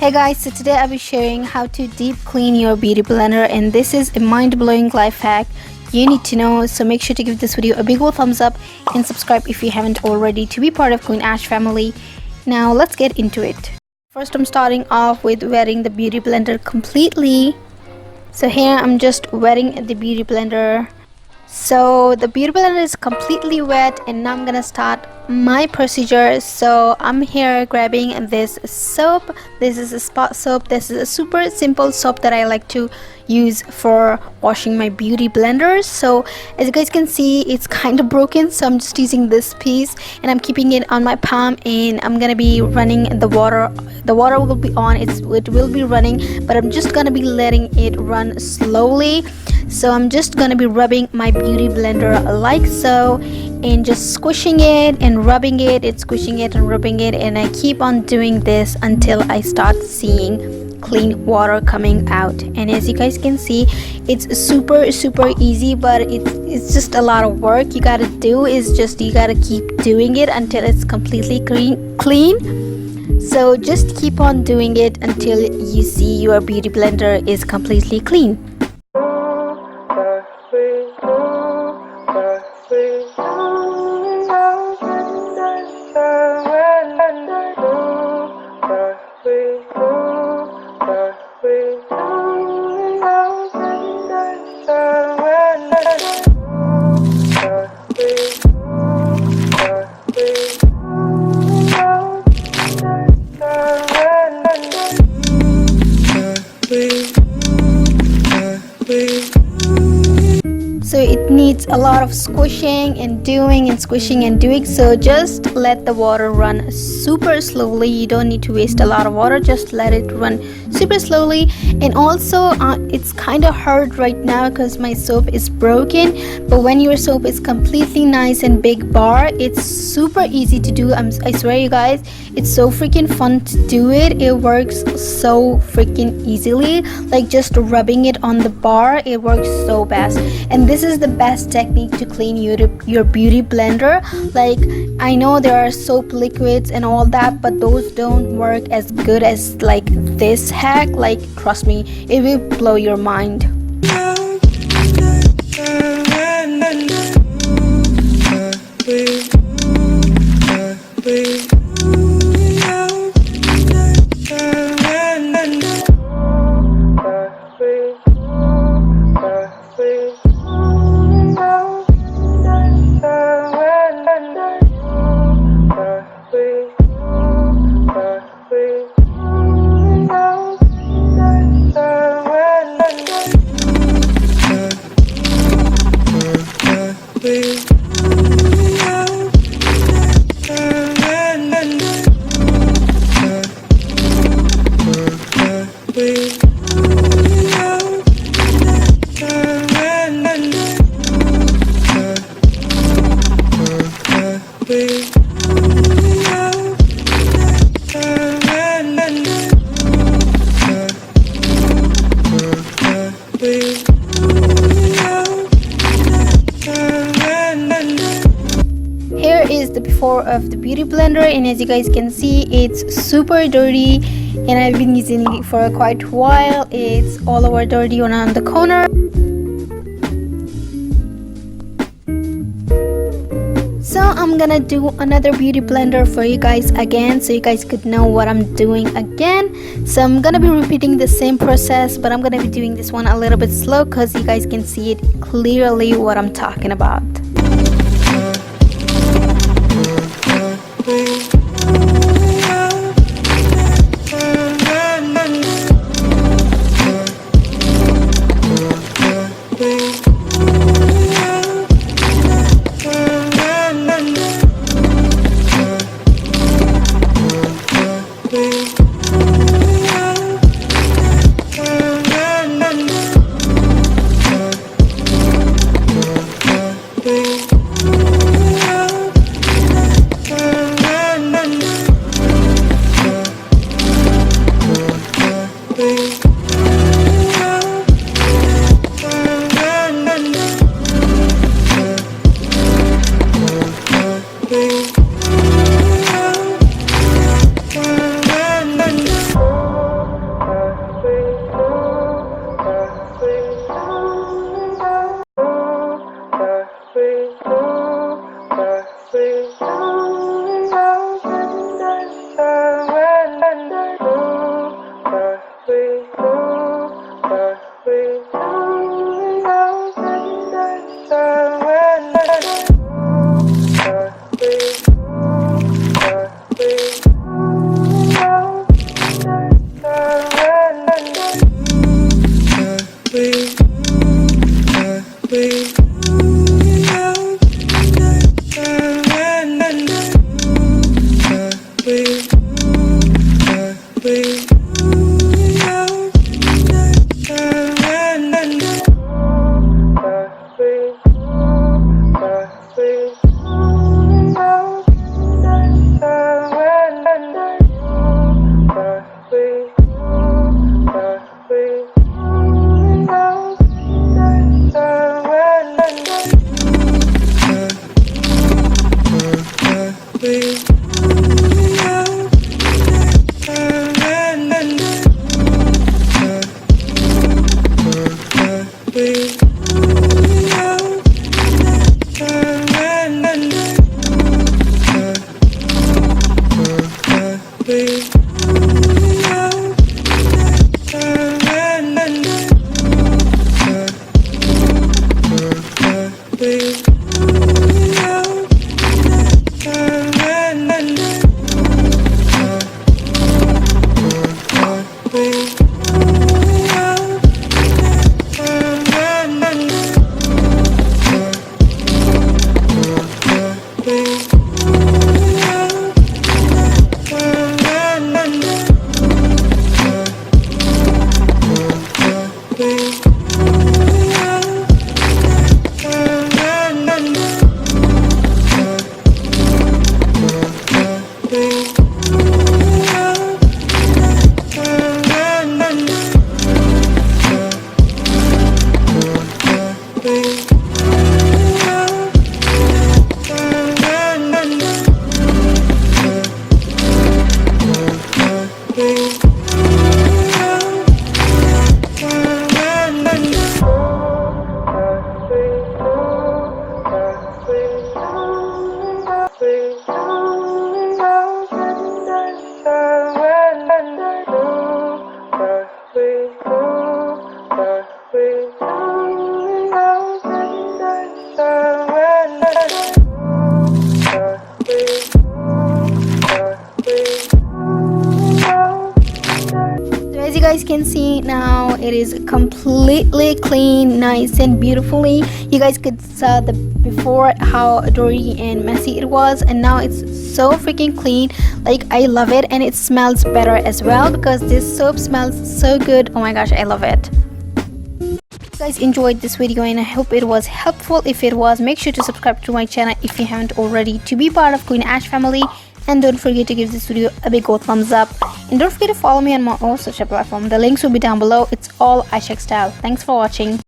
Hey guys, so today I'll be sharing how to deep clean your beauty blender, and this is a mind-blowing life hack you need to know. So make sure to give this video a big old thumbs up and subscribe if you haven't already to be part of Queen Ash family. Now let's get into it. First, I'm starting off with wetting the beauty blender completely. So here I'm just wetting the beauty blender. So the beauty blender is completely wet, and now I'm gonna start my procedure. So I'm here grabbing this soap. This is a spot soap. This is a super simple soap that I like to use for washing my beauty blenders. So as you guys can see, it's kind of broken, so I'm just using this piece and I'm keeping it on my palm, and I'm gonna be running the water. The water will be on, it will be running, but I'm just gonna be letting it run slowly. So I'm just gonna be rubbing my beauty blender like so, and just squishing it and rubbing it, squishing it and rubbing it, and I keep on doing this until I start seeing clean water coming out. And as you guys can see, it's super easy, but it's just a lot of work. You gotta do is just you gotta keep doing it until it's completely clean. So just keep on doing it until you see your beauty blender is completely clean. So it needs a lot of squishing and doing and squishing and doing. So just let the water run super slowly. You don't need to waste a lot of water, just let it run super slowly. And also it's kind of hard right now because my soap is broken, but when your soap is completely nice and big bar, it's super easy to do. I swear you guys, it's so freaking fun to do it. It works so freaking easily, like just rubbing it on the bar, it works so fast. And this is the best technique to clean your beauty blender. Like, I know there are soap liquids and all that, but those don't work as good as like this hack. Like, trust me, it will blow your mind. Here is the before of the beauty blender, and as you guys can see, it's super dirty, and I've been using it for quite a while. It's all over dirty around the corner. So I'm gonna do another beauty blender for you guys again, so you guys could know what I'm doing again. So I'm gonna be repeating the same process, but I'm gonna be doing this one a little bit slow because you guys can see it clearly what I'm talking about. you guys can see now, it is completely clean, nice and beautifully. You guys could saw the before how dirty and messy it was, and now it's so freaking clean. Like, I love it, and it smells better as well because this soap smells so good. Oh my gosh, I love it. You guys enjoyed this video, and I hope it was helpful. If it was, make sure to subscribe to my channel if you haven't already to be part of Queen Ash family, and don't forget to give this video a big old thumbs up, and don't forget to follow me on my own social platform. The links will be down below. It's all Aisha Style. Thanks for watching.